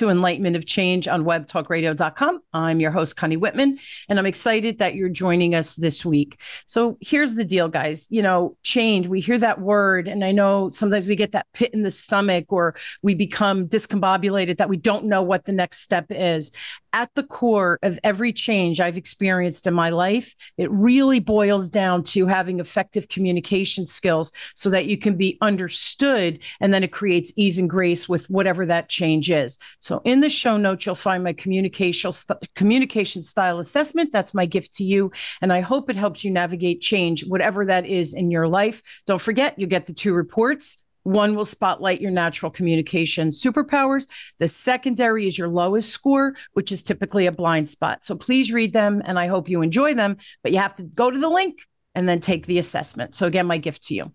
to Enlightenment of Change on webtalkradio.com. I'm your host, Connie Whitman, and I'm excited that you're joining us this week. So here's the deal, guys. You know, change, we hear that word, and I know sometimes we get that pit in the stomach or we become discombobulated that we don't know what the next step is. At the core of every change I've experienced in my life, it really boils down to having effective communication skills so that you can be understood, and then it creates ease and grace with whatever that change is. So in the show notes, you'll find my communication style assessment. That's my gift to you. And I hope it helps you navigate change, whatever that is in your life. Don't forget, you get the 2 reports. One will spotlight your natural communication superpowers. The secondary is your lowest score, which is typically a blind spot. So please read them, and I hope you enjoy them, but you have to go to the link and then take the assessment. So again, my gift to you.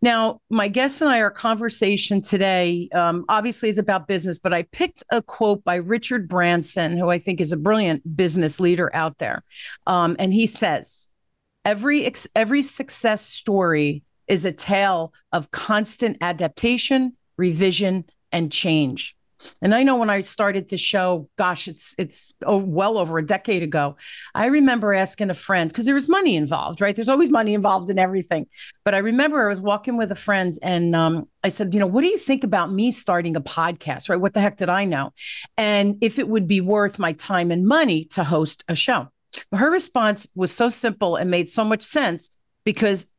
Now, my guest and I, our conversation today, obviously is about business, but I picked a quote by Richard Branson, who I think is a brilliant business leader out there. And he says, every success story is a tale of constant adaptation, revision, and change. And I know when I started the show, gosh, it's well over a decade ago, I remember asking a friend, because there was money involved, right? There's always money involved in everything. But I remember I was walking with a friend and I said, what do you think about me starting a podcast, right? What the heck did I know? And if it would be worth my time and money to host a show. Her response was so simple and made so much sense because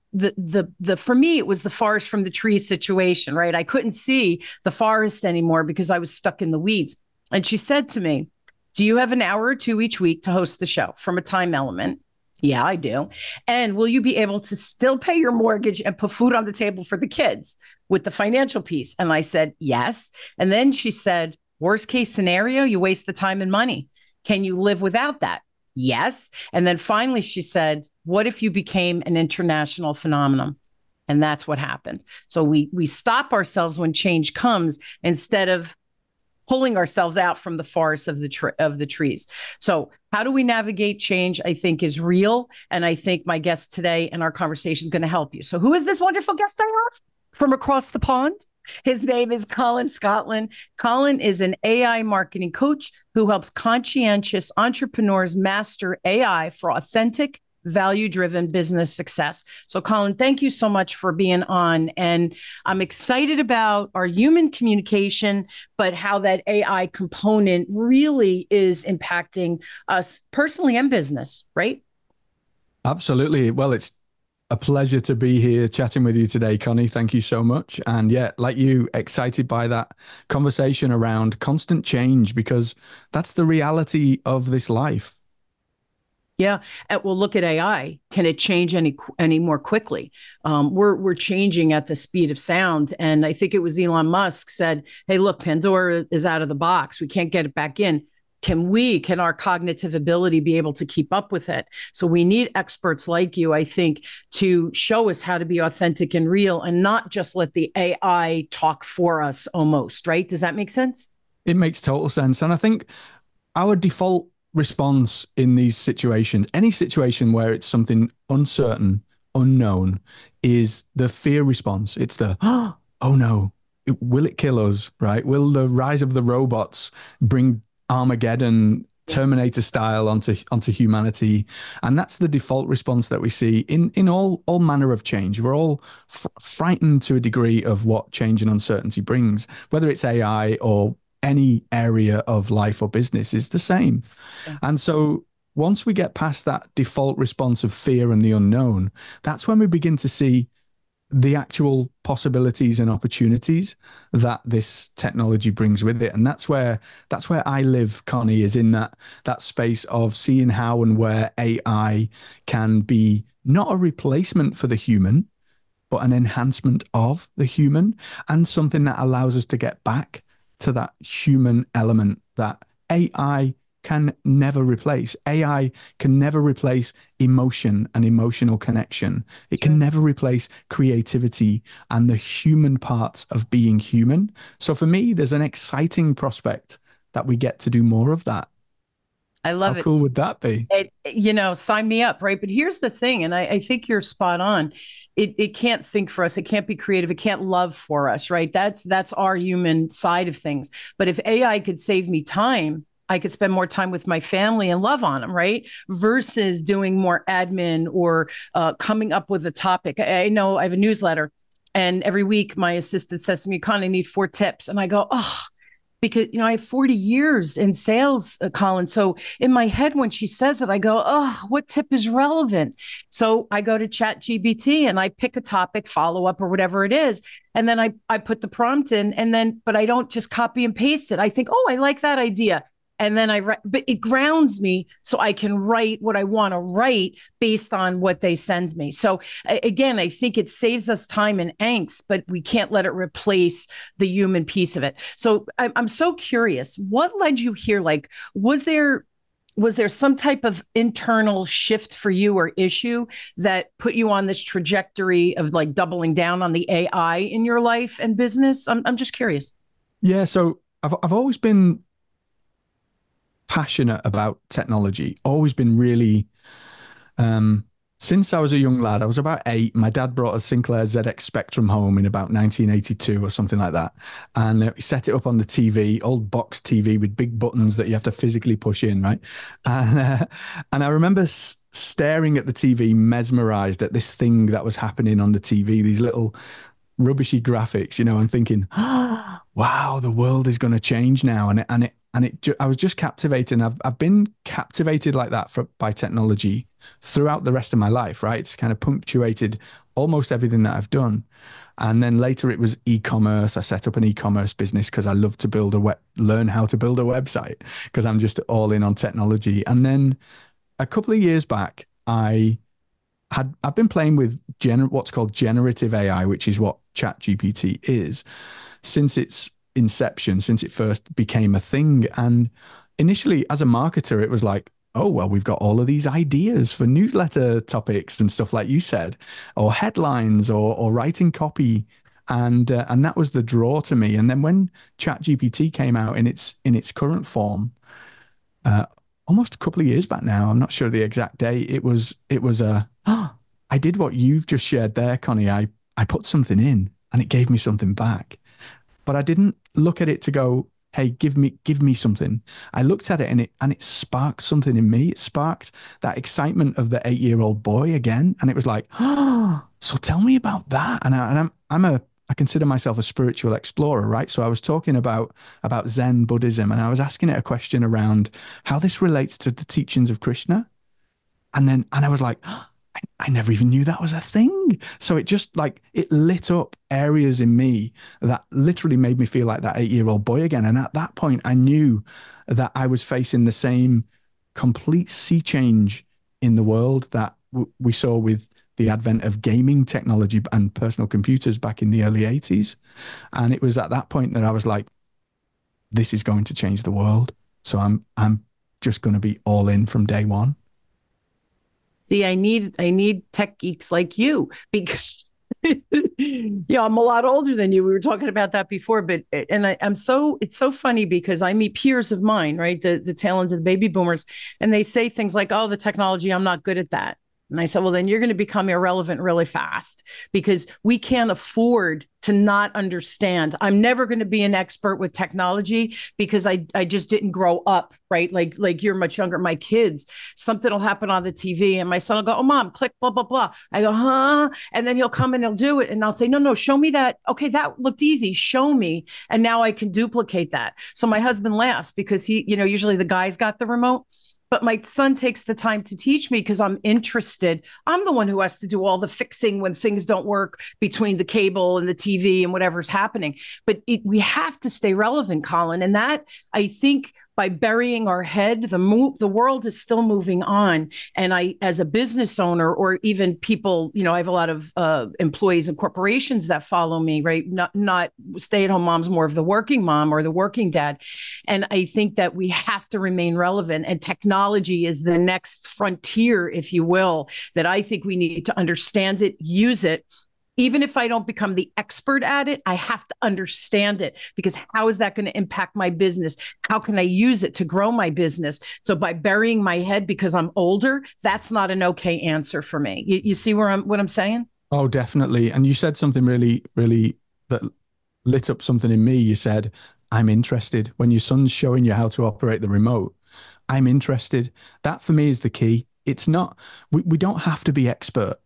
for me, it was the forest from the trees situation, right? I couldn't see the forest anymore because I was stuck in the weeds. And she said to me, do you have an hour or 2 each week to host the show from a time element? Yeah, I do. And will you be able to still pay your mortgage and put food on the table for the kids with the financial piece? And I said, yes. And then she said, worst case scenario, you waste the time and money. Can you live without that? Yes. And then finally, she said, what if you became an international phenomenon? And that's what happened. So we stop ourselves when change comes instead of pulling ourselves out from the forest of the trees. So how do we navigate change, I think, is real. And I think my guest today and our conversation is going to help you. So who is this wonderful guest I have from across the pond? His name is Colin Scotland. Colin is an AI marketing coach who helps conscientious entrepreneurs master AI for authentic, value-driven business success. So Colin, thank you so much for being on. And I'm excited about our human communication, but how that AI component really is impacting us personally and business, right? Absolutely. Well, it's a pleasure to be here chatting with you today, Connie. Thank you so much. And yeah, like you, excited by that conversation around constant change, because that's the reality of this life. Yeah. Well, look at AI. Can it change any more quickly? We're changing at the speed of sound. And I think it was Elon Musk said, hey, look, Pandora is out of the box. We can't get it back in. Can our cognitive ability be able to keep up with it? So we need experts like you, I think, to show us how to be authentic and real and not just let the AI talk for us almost, right? Does that make sense? It makes total sense. And I think our default response in these situations, any situation where it's something uncertain, unknown, is the fear response. It's the, oh no, will it kill us, right? Will the rise of the robots bring Armageddon, Terminator style onto humanity? And that's the default response that we see in all manner of change. We're all frightened to a degree of what change and uncertainty brings, whether it's AI or any area of life or business is the same. Yeah. And so once we get past that default response of fear and the unknown, that's when we begin to see the actual possibilities and opportunities that this technology brings with it. And that's where I live, Connie, is in that space of seeing how and where AI can be not a replacement for the human, but an enhancement of the human, and something that allows us to get back to that human element that AI can never replace. AI can never replace emotion and emotional connection. It can never replace creativity and the human parts of being human. So for me, there's an exciting prospect that we get to do more of that. I How love it. cool would that be? Sign me up, right? But here's the thing, and I think you're spot on. It can't think for us. It can't be creative. It can't love for us, right? That's our human side of things. But if AI could save me time, I could spend more time with my family and love on them, right? Versus doing more admin or coming up with a topic. I know I have a newsletter, and every week my assistant says to me, Con, I need 4 tips. And I go, oh, because I have 40 years in sales, Colin. So in my head, when she says it, I go, oh, what tip is relevant? So I go to Chat GBT and I pick a topic, follow up, or whatever it is. And then I put the prompt in, but I don't just copy and paste it. I think, oh, I like that idea. And then but it grounds me so I can write what I want to write based on what they send me. So again, I think it saves us time and angst, but we can't let it replace the human piece of it. So I'm so curious, what led you here? Like, was there some type of internal shift for you or issue that put you on this trajectory of like doubling down on the AI in your life and business? I'm just curious. Yeah, so I've always been passionate about technology, always been really, since I was a young lad. I was about 8. My dad brought a Sinclair ZX Spectrum home in about 1982 or something like that. And he set it up on the TV, old box TV with big buttons that you have to physically push in, right? And I remember staring at the TV, mesmerized at this thing that was happening on the TV, these little rubbishy graphics, and thinking, oh, wow, the world is going to change now. I was just captivated. And I've been captivated like that by technology throughout the rest of my life, right? It's kind of punctuated almost everything that I've done. And then later it was e-commerce. I set up an e-commerce business because I love to learn how to build a website, because I'm just all in on technology. And then a couple of years back, I've been playing with what's called generative AI, which is what ChatGPT is, since its inception, since it first became a thing. And initially, as a marketer, it was like, oh, well, we've got all of these ideas for newsletter topics and stuff like you said, or headlines or writing copy. And that was the draw to me. And then when ChatGPT came out in its current form, almost a couple of years back now, I'm not sure the exact date, it was I did what you've just shared there, Connie. I put something in and it gave me something back. But I didn't look at it to go, hey, give me something. I looked at it and it sparked something in me. It sparked that excitement of the 8-year-old boy again. And it was like, oh, so tell me about that. And I consider myself a spiritual explorer, right? So I was talking about Zen Buddhism, and I was asking it a question around how this relates to the teachings of Krishna. And I was like, oh, I never even knew that was a thing. So it just it lit up areas in me that literally made me feel like that 8-year-old boy again. And at that point, I knew that I was facing the same complete sea change in the world that we saw with the advent of gaming technology and personal computers back in the early 80s. And it was at that point that I was like, this is going to change the world. So I'm just going to be all in from day one. See, I need tech geeks like you, because I'm a lot older than you. We were talking about that before, but it's so funny because I meet peers of mine, right? The tail end of the baby boomers, and they say things like, oh, the technology, I'm not good at that. And I said, well, then you're going to become irrelevant really fast, because we can't afford to not understand. I'm never going to be an expert with technology because I just didn't grow up, right? Like you're much younger. My kids, something will happen on the TV and my son will go, oh, mom, click, blah, blah, blah. I go, huh? And then he'll come and he'll do it. And I'll say, no, show me that. Okay, that looked easy. Show me. And now I can duplicate that. So my husband laughs because he, usually the guy's got the remote. But my son takes the time to teach me because I'm interested. I'm the one who has to do all the fixing when things don't work between the cable and the TV and whatever's happening. But we have to stay relevant, Colin. And that, I think, by burying our head, the world is still moving on. And I, as a business owner, or even people, I have a lot of employees and corporations that follow me, right? Not stay-at-home moms, more of the working mom or the working dad. And I think that we have to remain relevant. And technology is the next frontier, if you will, that I think we need to understand it, use it, Even if I don't become the expert at it, I have to understand it, because how is that going to impact my business? How can I use it to grow my business? So by burying my head because I'm older, that's not an okay answer for me. You see what I'm saying? Oh, definitely. And you said something really, really that lit up something in me. You said, I'm interested. When your son's showing you how to operate the remote, I'm interested. That for me is the key. It's not, we don't have to be expert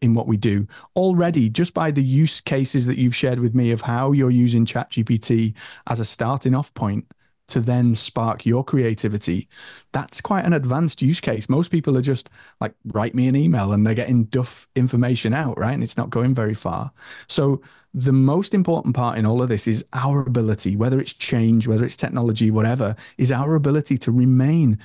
in what we do already, just by the use cases that you've shared with me of how you're using ChatGPT as a starting off point to then spark your creativity. That's quite an advanced use case. Most people are just like, write me an email and they're getting duff information out, right? And it's not going very far. So the most important part in all of this is our ability, whether it's change, whether it's technology, whatever, is our ability to remain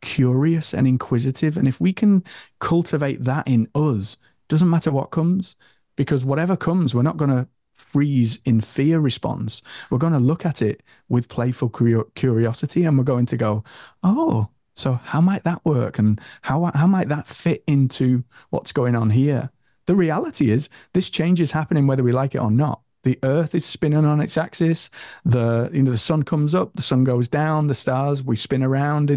curious and inquisitive. And if we can cultivate that in us, doesn't matter what comes, because whatever comes, we're not going to freeze in fear response. We're going to look at it with playful curiosity, and we're going to go, oh, so how might that work? And how might that fit into what's going on here? The reality is this change is happening whether we like it or not. The earth is spinning on its axis. The sun comes up, the sun goes down, the stars, we spin around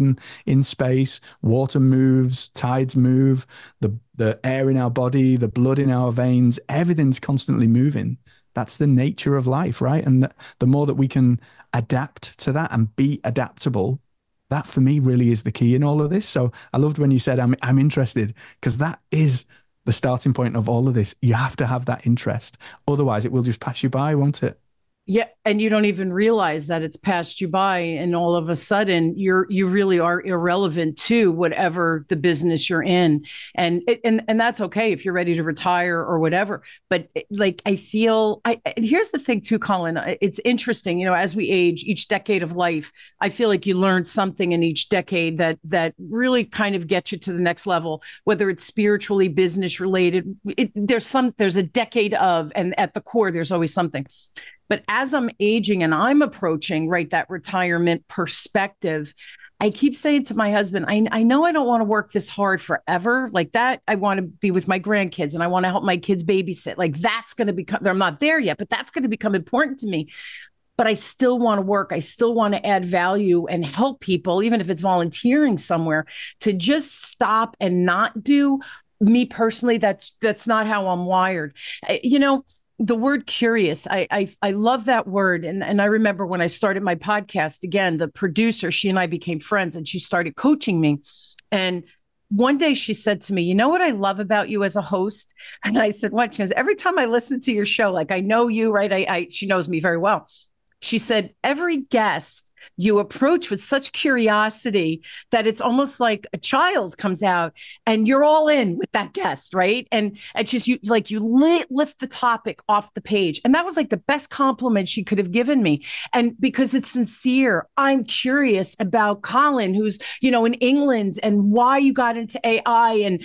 in space, water moves, tides move, the air in our body, the blood in our veins, everything's constantly moving. That's the nature of life, right? And the more that we can adapt to that and be adaptable, that for me really is the key in all of this. So I loved when you said I'm interested, because that is the starting point of all of this. You have to have that interest. Otherwise, it will just pass you by, won't it? Yeah, and you don't even realize that it's passed you by, and all of a sudden you really are irrelevant to whatever the business you're in, and that's okay if you're ready to retire or whatever. But like I feel, and here's the thing too, Colin. It's interesting, as we age, each decade of life, I feel like you learn something in each decade that really kind of gets you to the next level, whether it's spiritually, business related. There's a decade of, and at the core, there's always something. But as I'm aging and I'm approaching, right, that retirement perspective, I keep saying to my husband, I know I don't want to work this hard forever. Like that, I want to be with my grandkids and I want to help my kids babysit. Like that's going to become, I'm not there yet, but that's going to become important to me. But I still want to work. I still want to add value and help people, even if it's volunteering somewhere. To just stop and not do, me personally, that's not how I'm wired. The word curious, I love that word. And I remember when I started my podcast, again, the producer, she and I became friends, and she started coaching me. And one day she said to me, you know what I love about you as a host? And I said, what? She goes, every time I listen to your show, like I know you, right? She knows me very well. She said, every guest you approach with such curiosity that it's almost like a child comes out and you're all in with that guest, right? And just you lift the topic off the page. And that was like the best compliment she could have given me. And because it's sincere, I'm curious about Colin, who's, in England, and why you got into AI, and,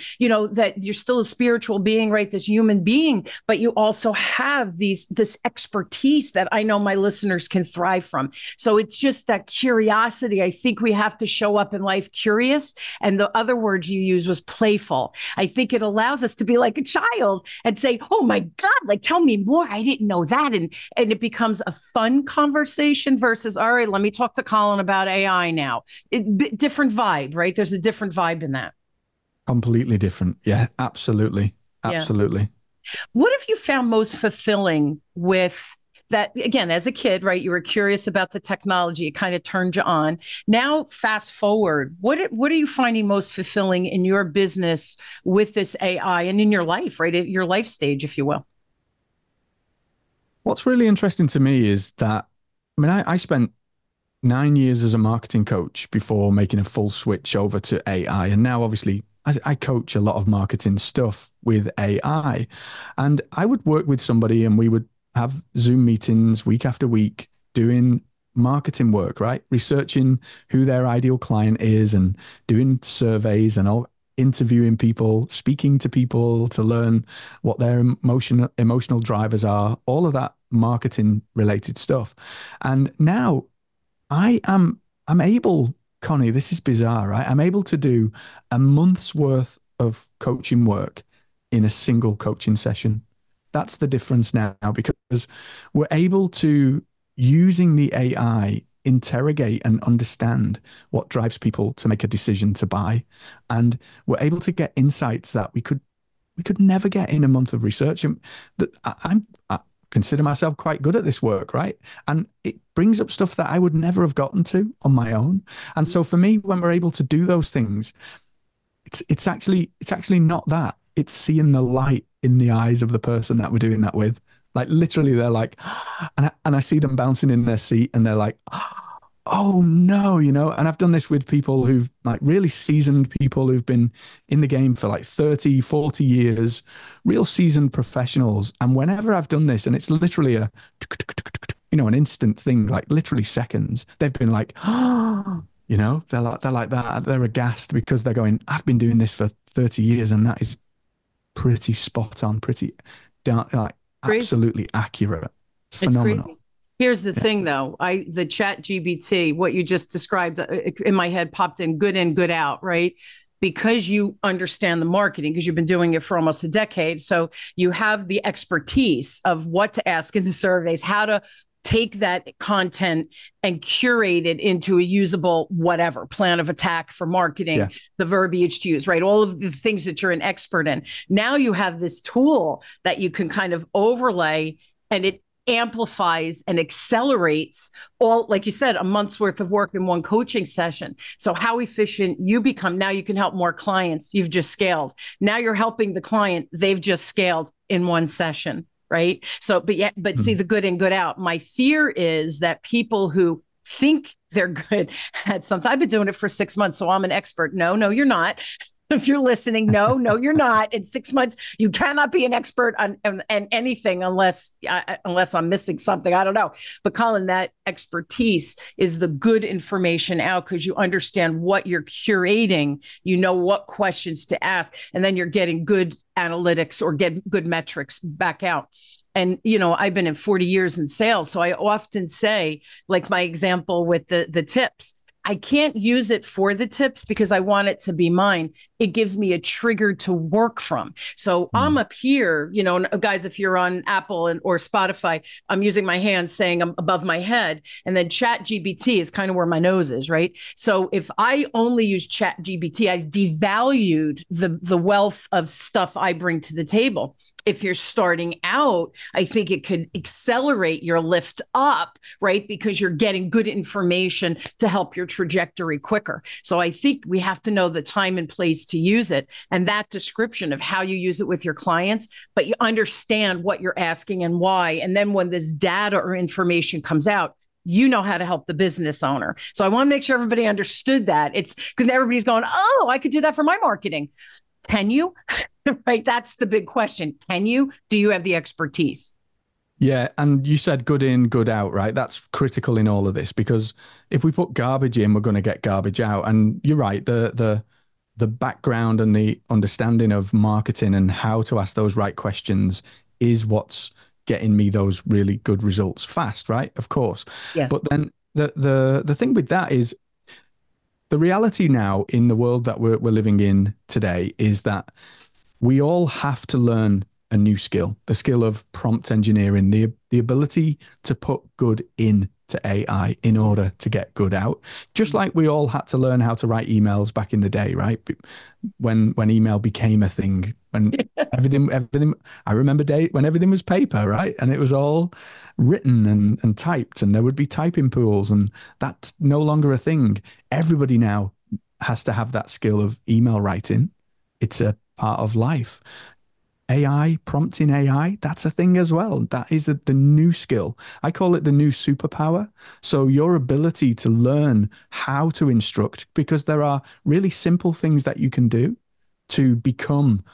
that you're still a spiritual being, right? This human being, but you also have this expertise that I know my listeners can thrive from. So it's just that curiosity. I think we have to show up in life curious. And the other word you used was playful. I think it allows us to be like a child and say, oh my God, like tell me more. I didn't know that. And it becomes a fun conversation versus, all right, let me talk to Colin about AI now. Different vibe, right? There's a different vibe in that. Completely different. Yeah, absolutely. Yeah. Absolutely. What have you found most fulfilling with that? Again, as a kid, right, you were curious about the technology, it kind of turned you on. Now fast forward, what are you finding most fulfilling in your business with this AI and in your life, right, at your life stage, if you will? What's really interesting to me is that, I spent 9 years as a marketing coach before making a full switch over to AI. And now obviously I coach a lot of marketing stuff with AI. And I would work with somebody and we would have Zoom meetings week after week doing marketing work, right? Researching who their ideal client is and doing surveys and all, interviewing people, speaking to people to learn what their emotional drivers are, all of that marketing related stuff. And now I'm able, Connie, this is bizarre, right? I'm able to do a month's worth of coaching work in a single coaching session. That's the difference now, because we're able to, using the AI, interrogate and understand what drives people to make a decision to buy. And we're able to get insights that we could never get in a month of research. And I consider myself quite good at this work, right? And it brings up stuff that I would never have gotten to on my own. And so for me, when we're able to do those things, it's actually not that. It's seeing the light in the eyes of the person that we're doing that with. Like literally, they're like, and I see them bouncing in their seat, and they're like, oh no, you know. And I've done this with people who've like really seasoned people who've been in the game for like 30, 40 years, real seasoned professionals. And whenever I've done this, and it's literally a, you know, an instant thing, like literally seconds, they've been like, oh, you know, they're like that. They're aghast because they're going, I've been doing this for 30 years, and that is pretty spot on, pretty down, like absolutely accurate. It's phenomenal. Crazy. Here's the thing, though. The chat GBT, what you just described in my head popped in, good out, right? Because you understand the marketing, because you've been doing it for almost a decade. So you have the expertise of what to ask in the surveys, how to take that content and curate it into a usable whatever plan of attack for marketing, the verbiage to use, right? All of the things that you're an expert in. Now you have this tool that you can kind of overlay, and it amplifies and accelerates all, like you said, a month's worth of work in one coaching session. So how efficient you become. Now you can help more clients. You've just scaled. Now you're helping the client. They've just scaled in one session. Right. So, but see the good in, good out. My fear is that people who think they're good at something, I've been doing it for 6 months, so I'm an expert. No, you're not. If you're listening, no, you're not. In 6 months, you cannot be an expert on anything unless I'm missing something. I don't know. But Colin, that expertise is the good information out, because you understand what you're curating. You know what questions to ask, and then you're getting good analytics or get good metrics back out. And, you know, I've been in 40 years in sales. So I often say, like my example with the tips, I can't use it for the tips because I want it to be mine. It gives me a trigger to work from. So I'm up here, you know, guys, if you're on Apple or Spotify, I'm using my hand saying I'm above my head. And then Chat GBT is kind of where my nose is, right? So if I only use Chat GBT, I've devalued the wealth of stuff I bring to the table. If you're starting out, I think it could accelerate your lift up, right? Because you're getting good information to help your trajectory quicker. So I think we have to know the time and place to use it, and that description of how you use it with your clients, but you understand what you're asking and why. And then when this data or information comes out, you know how to help the business owner. So I want to make sure everybody understood that. It's because everybody's going, oh, I could do that for my marketing. Can you? Right? That's the big question. Can you? Do you have the expertise? Yeah. And you said good in, good out, right? That's critical in all of this, because if we put garbage in, we're going to get garbage out. And you're right. The background and the understanding of marketing and how to ask those right questions is what's getting me those really good results fast, right? Of course. Yeah. But then the thing with that is, the reality now in the world that we're living in today is that we all have to learn a new skill, the skill of prompt engineering, the ability to put good into AI in order to get good out. Just like we all had to learn how to write emails back in the day, right? When email became a thing, when everything, I remember when everything was paper, right? And it was all written and typed, and there would be typing pools, and that's no longer a thing. Everybody now has to have that skill of email writing. It's a part of life. AI, prompting AI, that's a thing as well. That is the new skill. I call it the new superpower. So your ability to learn how to instruct, because there are really simple things that you can do to become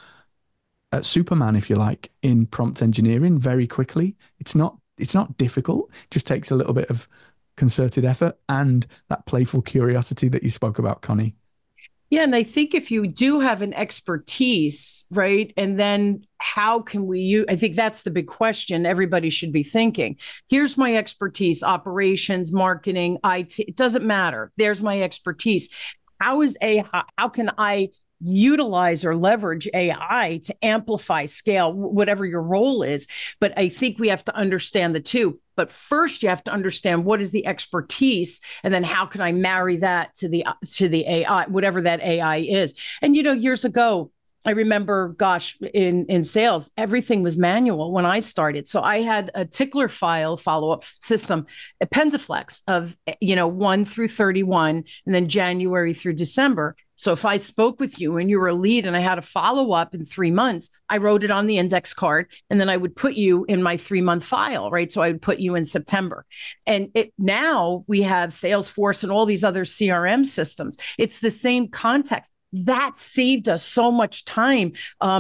a Superman, if you like, in prompt engineering very quickly. It's not difficult. It just takes a little bit of concerted effort and that playful curiosity that you spoke about, Connie. Yeah. And I think if you do have an expertise, right, and then how can we use, I think that's the big question everybody should be thinking. Here's my expertise, operations, marketing, IT, it doesn't matter. There's my expertise. How can I utilize or leverage AI to amplify, scale, whatever your role is. But I think we have to understand the two. But first, you have to understand what is the expertise, and then how can I marry that to the AI, whatever that AI is. And years ago, I remember, gosh, in sales, everything was manual when I started. So I had a tickler file follow-up system, a Pentaflex of 1 through 31, and then January through December. So if I spoke with you and you were a lead and I had a follow-up in 3 months, I wrote it on the index card, and then I would put you in my 3-month file, right? So I would put you in September. And now we have Salesforce and all these other CRM systems. It's the same context. That saved us so much time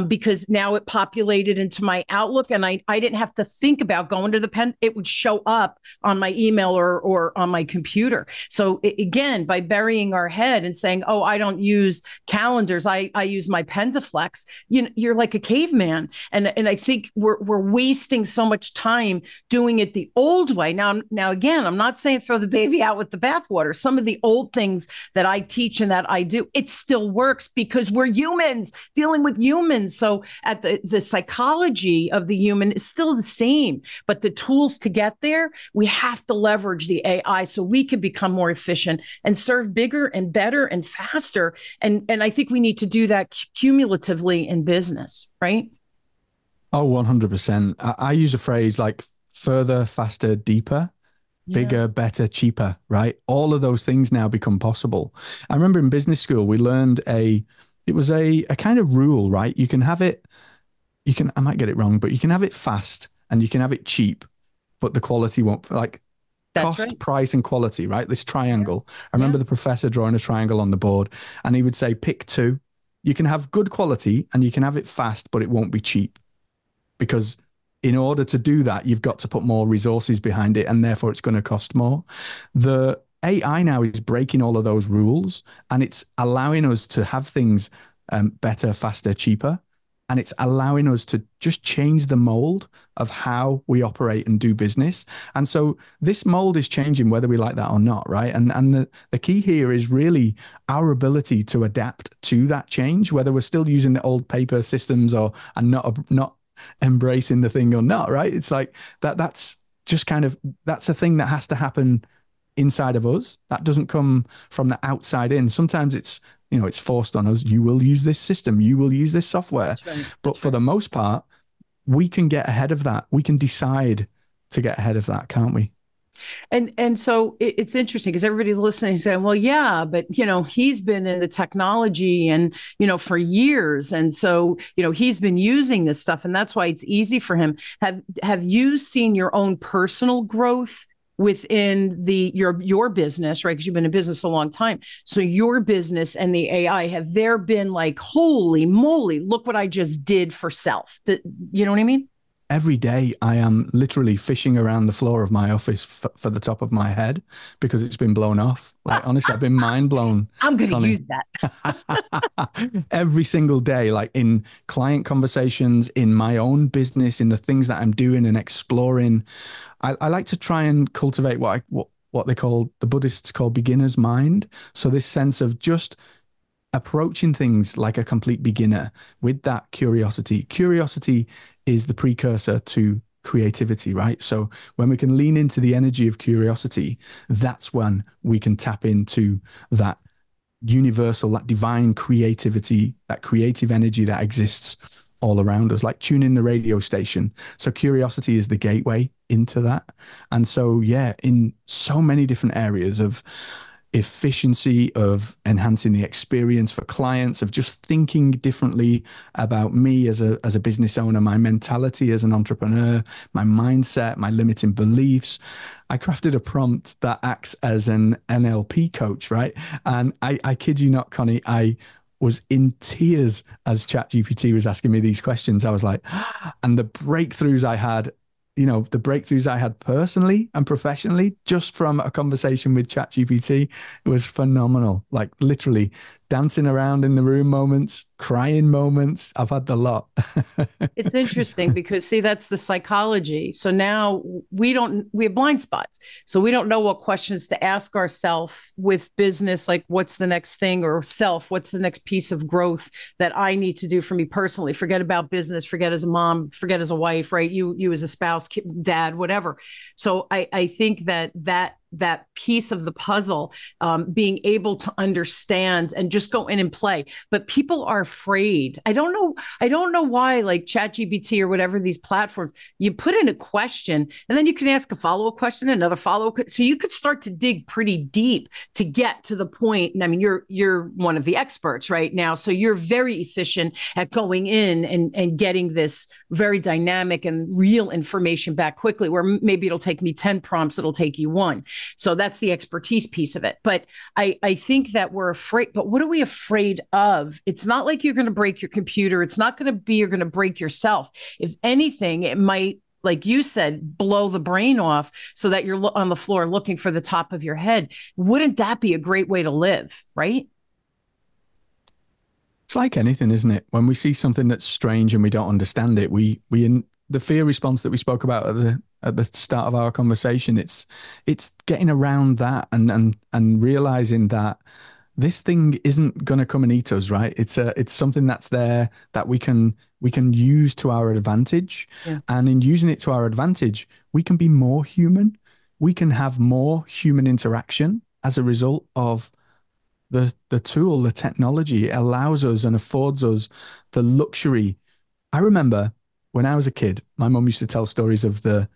because now it populated into my Outlook, and I didn't have to think about going to the pen. It would show up on my email or on my computer. So again, by burying our head and saying, oh, I don't use calendars, I use my Pentaflex, you're like a caveman. And I think we're wasting so much time doing it the old way. Now again, I'm not saying throw the baby out with the bathwater. Some of the old things that I teach and that I do, it still works because we're humans dealing with humans. So at the psychology of the human is still the same, but the tools to get there, we have to leverage the AI so we can become more efficient and serve bigger and better and faster. And I think we need to do that cumulatively in business, right? Oh, 100%. I use a phrase like further, faster, deeper. Bigger, better, cheaper, right? All of those things now become possible. I remember in business school, we learned it was a kind of rule, right? You can have it, I might get it wrong, but you can have it fast and you can have it cheap, but the quality won't, like That's cost, right. price, and quality, right? This triangle. Yeah. I remember the professor drawing a triangle on the board, and he would say, pick two. You can have good quality and you can have it fast, but it won't be cheap, because in order to do that, you've got to put more resources behind it, and therefore it's going to cost more. The AI now is breaking all of those rules, and it's allowing us to have things better, faster, cheaper. And it's allowing us to just change the mold of how we operate and do business. And so this mold is changing whether we like that or not, right? And the key here is really our ability to adapt to that change, whether we're still using the old paper systems and not embracing the thing or not, right? It's like that's just that's a thing that has to happen inside of us. That doesn't come from the outside in. Sometimes it's forced on us. You will use this system, you will use this software. That's right. But for the most part, we can get ahead of that. We can decide to get ahead of that, can't we? And so it's interesting because everybody's listening saying, well, yeah, but, he's been in the technology and, for years. And so, he's been using this stuff, and that's why it's easy for him. Have you seen your own personal growth within your business, right? Because you've been in business a long time. So your business and the AI, have there been like, holy moly, look what I just did for self? You know what I mean? Every day I am literally fishing around the floor of my office for the top of my head because it's been blown off. Like, honestly, I've been mind blown. I'm going to use that. Every single day, like in client conversations, in my own business, in the things that I'm doing and exploring. I like to try and cultivate what they call, the Buddhists call beginner's mind. So this sense of just approaching things like a complete beginner with that curiosity. Curiosity is the precursor to creativity, right? So when we can lean into the energy of curiosity, that's when we can tap into that universal, that divine creativity, that creative energy that exists all around us, like tune in the radio station. So curiosity is the gateway into that. And so, yeah, in so many different areas of efficiency, of enhancing the experience for clients, of just thinking differently about me as a business owner, my mentality as an entrepreneur, my mindset, my limiting beliefs. I crafted a prompt that acts as an NLP coach, right? And I kid you not, Connie, I was in tears as ChatGPT was asking me these questions. I was like, and the breakthroughs I had, the breakthroughs I had personally and professionally just from a conversation with ChatGPT, it was phenomenal. Like literally dancing around in the room moments, crying moments. I've had the lot. It's interesting because see, that's the psychology. So now we have blind spots. So we don't know what questions to ask ourselves with business, like what's the next thing, or self, what's the next piece of growth that I need to do for me personally. Forget about business, forget as a mom, forget as a wife, right? You as a spouse, dad, whatever. So I think that piece of the puzzle, being able to understand and just go in and play. But people are afraid. I don't know why, like ChatGPT or whatever these platforms, you put in a question and then you can ask a follow-up question, another follow-up. So you could start to dig pretty deep to get to the point. And I mean, you're one of the experts right now. So you're very efficient at going in and getting this very dynamic and real information back quickly, where maybe it'll take me 10 prompts, it'll take you one. So that's the expertise piece of it. But I think that we're afraid. But what are we afraid of? It's not like you're going to break your computer. It's not going to be you're going to break yourself. If anything, it might, like you said, blow the brain off so that you're on the floor looking for the top of your head. Wouldn't that be a great way to live, right? It's like anything, isn't it? When we see something that's strange and we don't understand it, we in the fear response that we spoke about at the start of our conversation, it's getting around that and realizing that this thing isn't going to come and eat us, right? It's something that's there that we can use to our advantage. Yeah. And in using it to our advantage, we can be more human. We can have more human interaction as a result of the tool, the technology. It allows us and affords us the luxury. I remember when I was a kid, my mum used to tell stories of the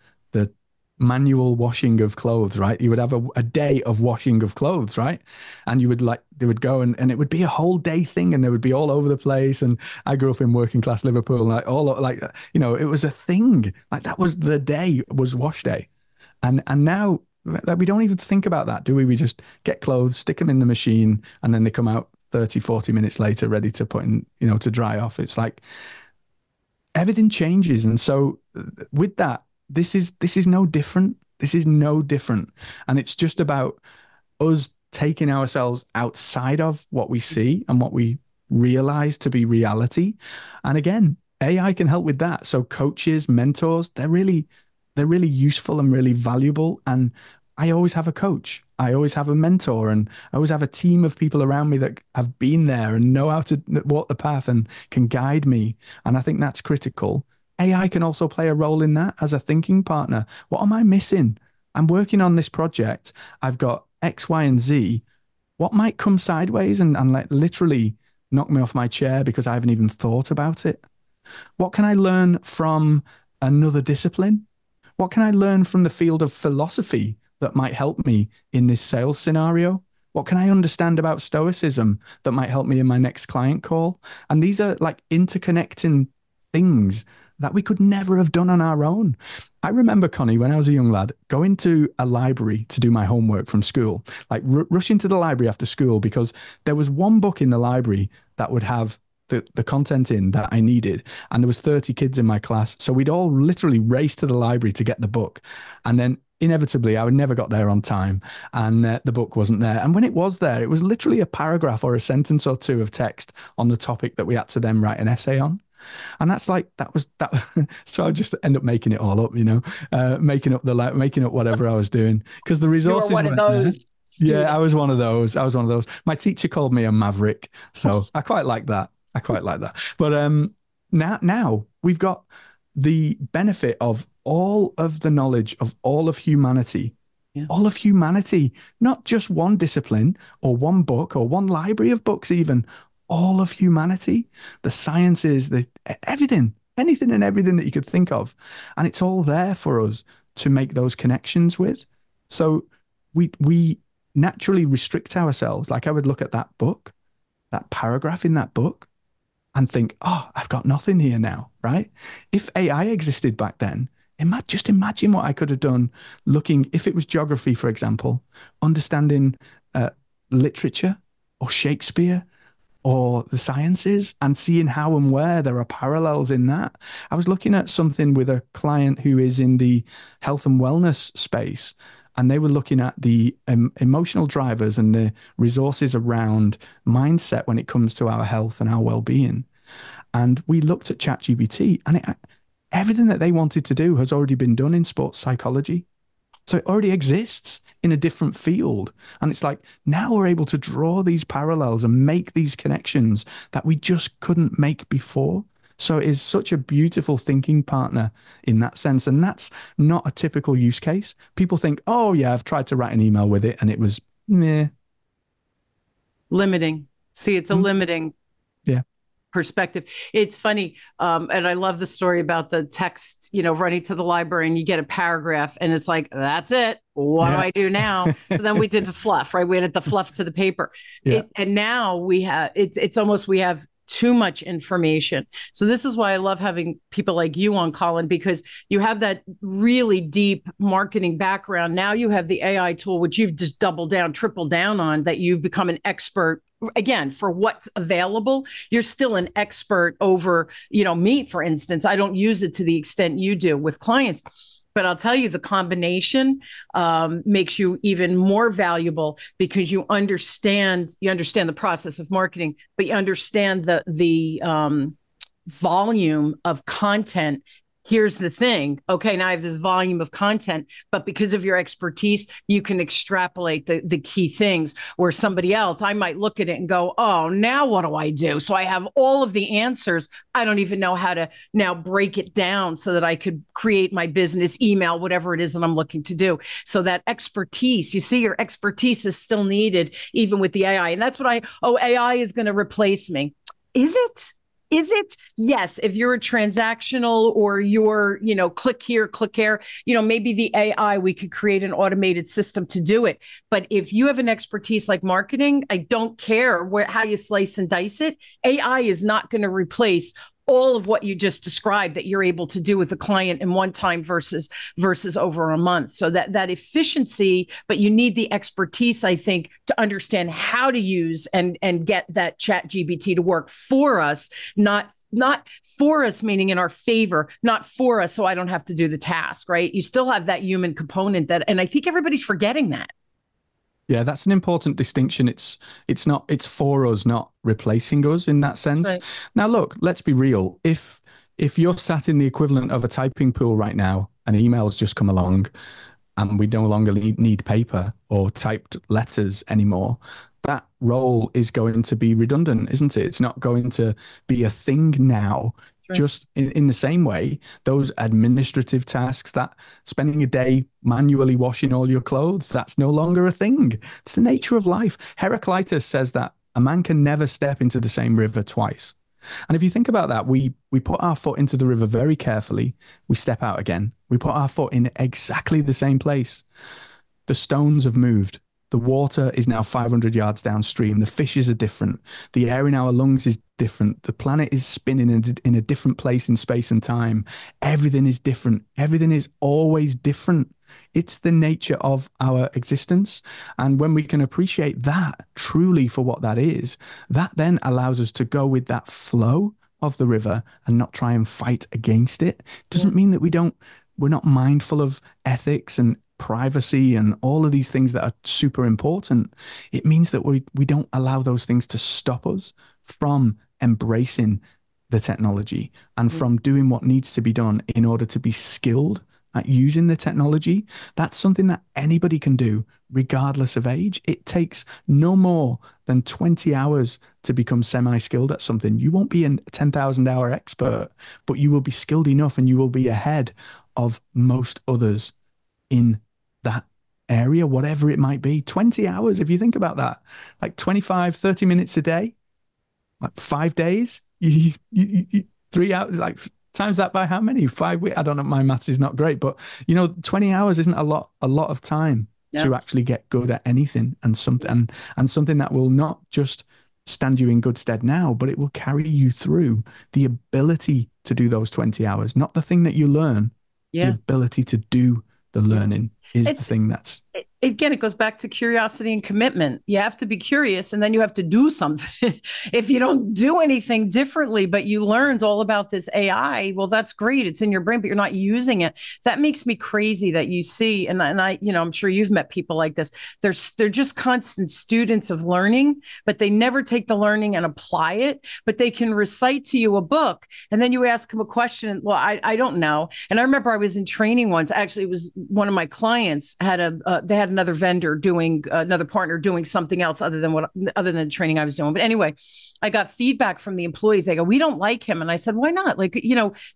manual washing of clothes, right? You would have a day of washing of clothes, right? And you would they would go and it would be a whole day thing, and they would be all over the place. And I grew up in working class Liverpool, and it was a thing. Like that was the day, was wash day. And now we don't even think about that, do we? We just get clothes, stick them in the machine, and then they come out 30, 40 minutes later, ready to put in, to dry off. It's like everything changes. And so with that, this is no different. This is no different. And it's just about us taking ourselves outside of what we see and what we realize to be reality. And again, AI can help with that. So coaches, mentors, they're really useful and really valuable. And I always have a coach. I always have a mentor, and I always have a team of people around me that have been there and know how to walk the path and can guide me. And I think that's critical. AI can also play a role in that as a thinking partner. What am I missing? I'm working on this project. I've got X, Y, and Z. What might come sideways and like literally knock me off my chair because I haven't even thought about it? What can I learn from another discipline? What can I learn from the field of philosophy that might help me in this sales scenario? What can I understand about stoicism that might help me in my next client call? And these are like interconnecting things that we could never have done on our own. I remember, Connie, when I was a young lad, going to a library to do my homework from school, like rushing to the library after school because there was one book in the library that would have the content in that I needed. And there was 30 kids in my class. So we'd all literally race to the library to get the book. And then inevitably, I would never got there on time, and the book wasn't there. And when it was there, it was literally a paragraph or a sentence or two of text on the topic that we had to then write an essay on. And that's like, that was that. So I just end up making it all up, making up whatever I was doing because the resources You were one of those. Yeah, I was one of those. My teacher called me a maverick. So I quite like that. But now we've got the benefit of all of the knowledge of all of humanity. Yeah. All of humanity, not just one discipline or one book or one library of books, even all of humanity, the sciences, everything, anything and everything that you could think of. And it's all there for us to make those connections with. So we naturally restrict ourselves. Like I would look at that book, that paragraph in that book, and think, oh, I've got nothing here now, right? If AI existed back then, just imagine what I could have done looking, if it was geography, for example, understanding literature or Shakespeare or the sciences and seeing how and where there are parallels in that. I was looking at something with a client who is in the health and wellness space, and they were looking at the emotional drivers and the resources around mindset when it comes to our health and our well-being. And we looked at ChatGPT, and everything that they wanted to do has already been done in sports psychology. So it already exists in a different field. And it's like, now we're able to draw these parallels and make these connections that we just couldn't make before. So it is such a beautiful thinking partner in that sense. And that's not a typical use case. People think, oh yeah, I've tried to write an email with it and it was meh. Limiting. See, it's a limiting Yeah. perspective. It's funny. And I love the story about the text, running to the library and you get a paragraph and it's like, that's it. What do I do now? So then we did the fluff, right? We added the fluff to the paper. Yeah. And now we have, it's almost, we have too much information. So this is why I love having people like you on, Colin, because you have that really deep marketing background. Now you have the AI tool, which you've just doubled down, tripled down on, that you've become an expert. Again, for what's available, you're still an expert over, meat, for instance. I don't use it to the extent you do with clients. But I'll tell you, the combination makes you even more valuable because you understand the process of marketing, but you understand the volume of content. Here's the thing. Okay, now I have this volume of content, but because of your expertise, you can extrapolate the key things, where somebody else, I might look at it and go, oh, now what do I do? So I have all of the answers. I don't even know how to now break it down so that I could create my business email, whatever it is that I'm looking to do. So that expertise, you see, your expertise is still needed even with the AI. And that's what AI is going to replace me. Is it? Is it? Yes. If you're a transactional or you're, click here, click there, maybe the AI, we could create an automated system to do it. But if you have an expertise like marketing, I don't care how you slice and dice it. AI is not going to replace all of what you just described that you're able to do with a client in one time versus over a month. So that efficiency, but you need the expertise, I think, to understand how to use and get that ChatGPT to work for us, not for us, meaning in our favor, not for us so I don't have to do the task, right? You still have that human component and I think everybody's forgetting that. Yeah, that's an important distinction. It's for us, not replacing us in that sense. Right. Now, look, let's be real. If you're sat in the equivalent of a typing pool right now, and emails just come along, and we no longer need paper or typed letters anymore, that role is going to be redundant, isn't it? It's not going to be a thing now. Sure. Just in the same way, those administrative tasks, that spending a day manually washing all your clothes, that's no longer a thing. It's the nature of life. Heraclitus says that a man can never step into the same river twice. And if you think about that, we put our foot into the river very carefully. We step out again. We put our foot in exactly the same place. The stones have moved. The water is now 500 yards downstream. The fishes are different. The air in our lungs is different. The planet is spinning in a different place in space and time. Everything is different. Everything is always different. It's the nature of our existence. And when we can appreciate that truly for what that is, that then allows us to go with that flow of the river and not try and fight against it. Doesn't mean that we're not mindful of ethics and privacy and all of these things that are super important. It means that we don't allow those things to stop us from embracing the technology and from doing what needs to be done in order to be skilled at using the technology. That's something that anybody can do regardless of age. It takes no more than 20 hours to become semi-skilled at something. You won't be a 10,000 hour expert, but you will be skilled enough and you will be ahead of most others in that area, whatever it might be. 20 hours, if you think about that, like 25, 30 minutes a day, like 5 days, you 3 hours, like times that by how many? 5 weeks? I don't know. My maths is not great, but 20 hours isn't a lot of time to actually get good at anything, and something that will not just stand you in good stead now, but it will carry you through. The ability to do those 20 hours, not the thing that you learn, the ability to do the learning is the thing that's Again, it goes back to curiosity and commitment. You have to be curious and then you have to do something. If you don't do anything differently, but you learned all about this AI, well, that's great. It's in your brain, but you're not using it. That makes me crazy that you see, and I, I'm sure you've met people like this. They're just constant students of learning, but they never take the learning and apply it. But they can recite to you a book, and then you ask them a question. Well, I don't know. And I remember I was in training once. Actually, it was one of my clients they had another vendor doing another partner doing something else other than the training I was doing. But anyway, I got feedback from the employees. They go, "We don't like him." And I said, "Why not? Like,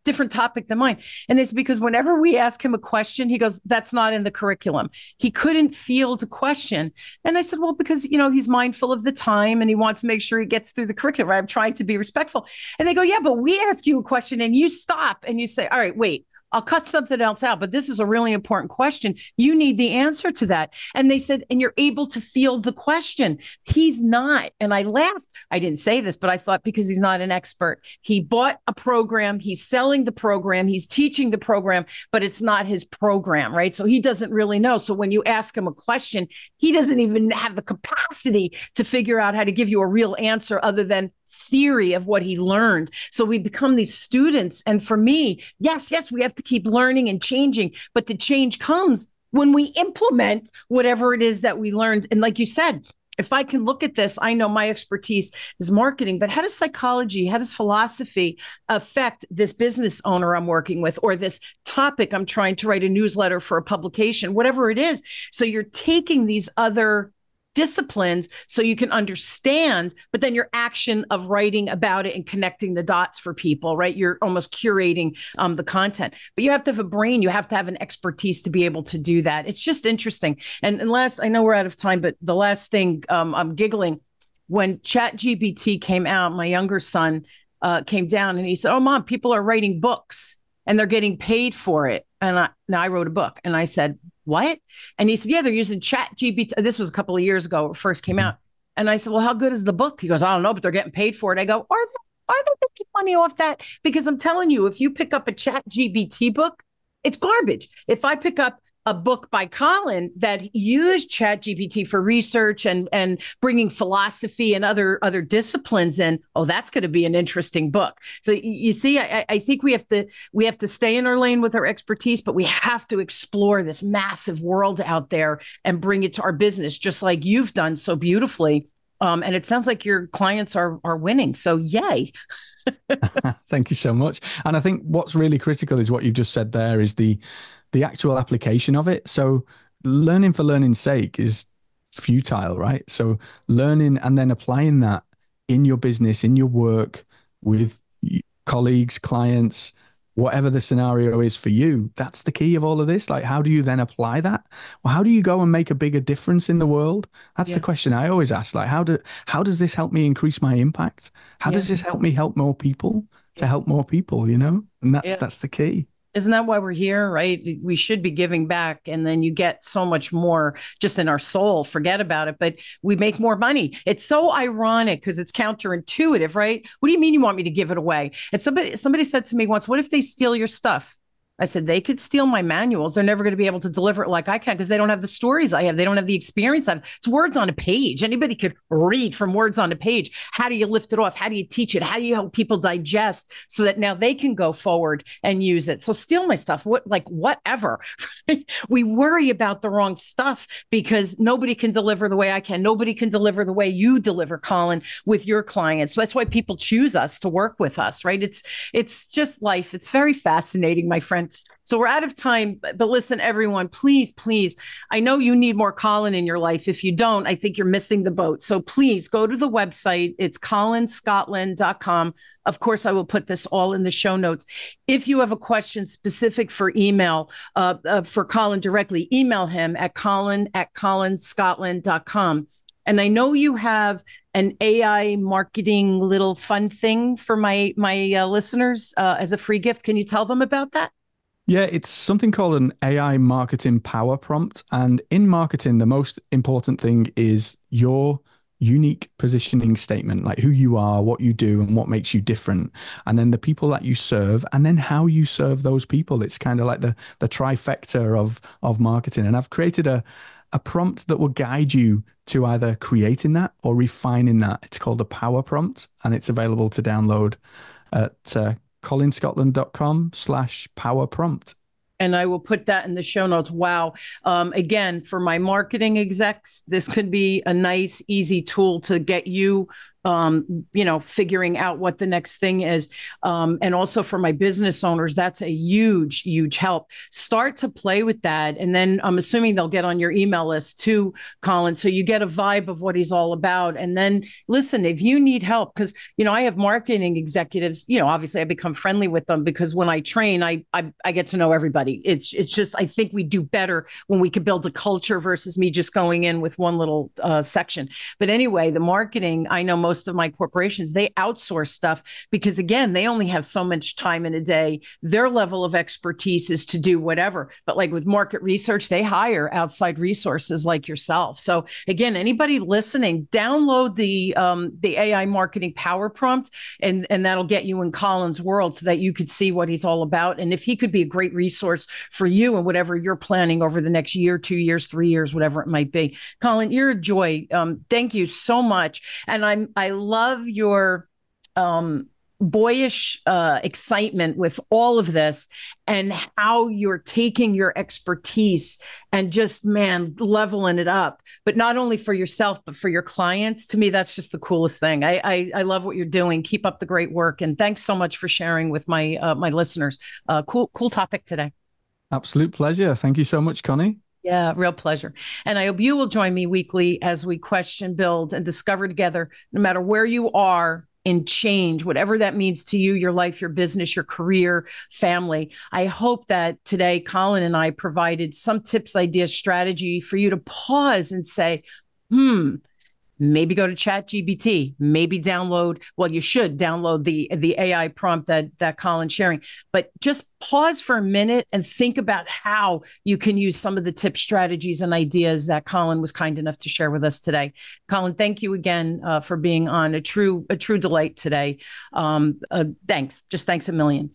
different topic than mine." And it's because whenever we ask him a question, he goes, "That's not in the curriculum." He couldn't field a question. And I said, "Well, because, he's mindful of the time and he wants to make sure he gets through the curriculum. I'm trying to be respectful." And they go, "Yeah, but we ask you a question and you stop and you say, 'All right, wait, I'll cut something else out, but this is a really important question. You need the answer to that.'" And they said, "And you're able to field the question." He's not. And I laughed. I didn't say this, but I thought, because he's not an expert. He bought a program. He's selling the program. He's teaching the program, but it's not his program, right? So he doesn't really know. So when you ask him a question, he doesn't even have the capacity to figure out how to give you a real answer other than theory of what he learned. So we become these students. And for me, yes, we have to keep learning and changing, but the change comes when we implement whatever it is that we learned. And like you said, if I can look at this, I know my expertise is marketing, but how does psychology, how does philosophy affect this business owner I'm working with, or this topic I'm trying to write a newsletter for a publication, whatever it is? So you're taking these other disciplines so you can understand, but then your action of writing about it and connecting the dots for people, right? You're almost curating the content, but you have to have a brain. You have to have an expertise to be able to do that. It's just interesting. And last, I know we're out of time, but the last thing, I'm giggling. When ChatGPT came out, my younger son came down and he said, "Oh, Mom, people are writing books and they're getting paid for it." And now I wrote a book. And I said, "What?" And he said, "Yeah, they're using ChatGPT." This was a couple of years ago, it first came out. And I said, "Well, how good is the book?" He goes, "I don't know, but they're getting paid for it." I go, are they making money off that? Because I'm telling you, if you pick up a ChatGPT book, it's garbage. If I pick up a book by Colin that used ChatGPT for research and bringing philosophy and other disciplines in, oh, that's going to be an interesting book. So you see, I think we have to stay in our lane with our expertise, but we have to explore this massive world out there and bring it to our business, just like you've done so beautifully. And it sounds like your clients are winning. So yay. Thank you so much. And I think what's really critical is what you've just said there is the actual application of it. So learning for learning's sake is futile, right? So learning and then applying that in your business, in your work, with colleagues, clients, whatever the scenario is for you, that's the key of all of this. Like, how do you then apply that? Well, how do you go and make a bigger difference in the world? That's the question I always ask. Like, how does this help me increase my impact? How does this help me help more people to help more people, And that's the key. Isn't that why we're here, right? We should be giving back, and then you get so much more just in our soul. Forget about it, but we make more money. It's so ironic because it's counterintuitive, right? What do you mean you want me to give it away? And somebody said to me once, "What if they steal your stuff?" I said, "They could steal my manuals. They're never going to be able to deliver it like I can because they don't have the stories I have. They don't have the experience I have. It's words on a page. Anybody could read from words on a page. How do you lift it off? How do you teach it? How do you help people digest so that now they can go forward and use it? So steal my stuff, whatever." We worry about the wrong stuff because nobody can deliver the way I can. Nobody can deliver the way you deliver, Colin, with your clients. So that's why people choose us to work with us, right? It's just life. It's very fascinating, my friend. So we're out of time, but listen, everyone, please, I know you need more Colin in your life. If you don't, I think you're missing the boat. So please go to the website. It's colinscotland.com. Of course, I will put this all in the show notes. If you have a question specific for email, for Colin directly, email him at colin@colinscotland.com. And I know you have an AI marketing little fun thing for my listeners as a free gift. Can you tell them about that? Yeah, it's something called an AI marketing power prompt. And in marketing, the most important thing is your unique positioning statement, like who you are, what you do, and what makes you different. And then the people that you serve, and then how you serve those people. It's kind of like the trifecta of marketing. And I've created a a prompt that will guide you to either creating that or refining that. It's called a power prompt, and it's available to download at colinscotland.com/power prompt. And I will put that in the show notes. Wow. Again, for my marketing execs, this could be a nice, easy tool to get you figuring out what the next thing is. And also for my business owners, that's a huge, huge help. Start to play with that. And then I'm assuming they'll get on your email list too, Colin. So you get a vibe of what he's all about. And then listen, if you need help, because, I have marketing executives, obviously I become friendly with them because when I train, I get to know everybody. It's just, I think we do better when we can build a culture versus me just going in with one little section. But anyway, the marketing, I know most of my corporations, they outsource stuff because again, they only have so much time in a day. Their level of expertise is to do whatever. But like with market research, they hire outside resources like yourself. So again, anybody listening, download the AI marketing power prompt, and that'll get you in Colin's world so that you could see what he's all about. And if he could be a great resource for you and whatever you're planning over the next year, 2 years, 3 years, whatever it might be. Colin, you're a joy. Thank you so much. And I love your boyish excitement with all of this and how you're taking your expertise and just, man, leveling it up. But not only for yourself, but for your clients. To me, that's just the coolest thing. I love what you're doing. Keep up the great work. And thanks so much for sharing with my my listeners. Cool topic today. Absolute pleasure. Thank you so much, Connie. Yeah, real pleasure. And I hope you will join me weekly as we question, build, and discover together, no matter where you are in change, whatever that means to you, your life, your business, your career, family. I hope that today, Colin and I provided some tips, ideas, strategy for you to pause and say, maybe go to ChatGPT, maybe download, well, you should download the AI prompt that Colin's sharing, but just pause for a minute and think about how you can use some of the tips, strategies, and ideas that Colin was kind enough to share with us today. Colin, thank you again for being on. A true delight today. Thanks. Just thanks a million.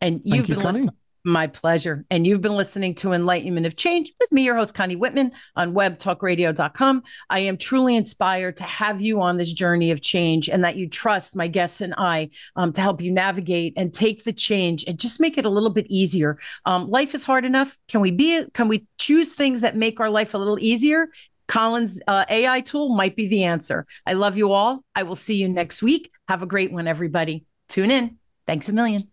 And you've been listening. My pleasure. And you've been listening to Enlightenment of Change with me, your host, Connie Whitman, on webtalkradio.com. I am truly inspired to have you on this journey of change and that you trust my guests and I to help you navigate and take the change and just make it a little bit easier. Life is hard enough. Can we choose things that make our life a little easier? Colin's AI tool might be the answer. I love you all. I will see you next week. Have a great one, everybody. Tune in. Thanks a million.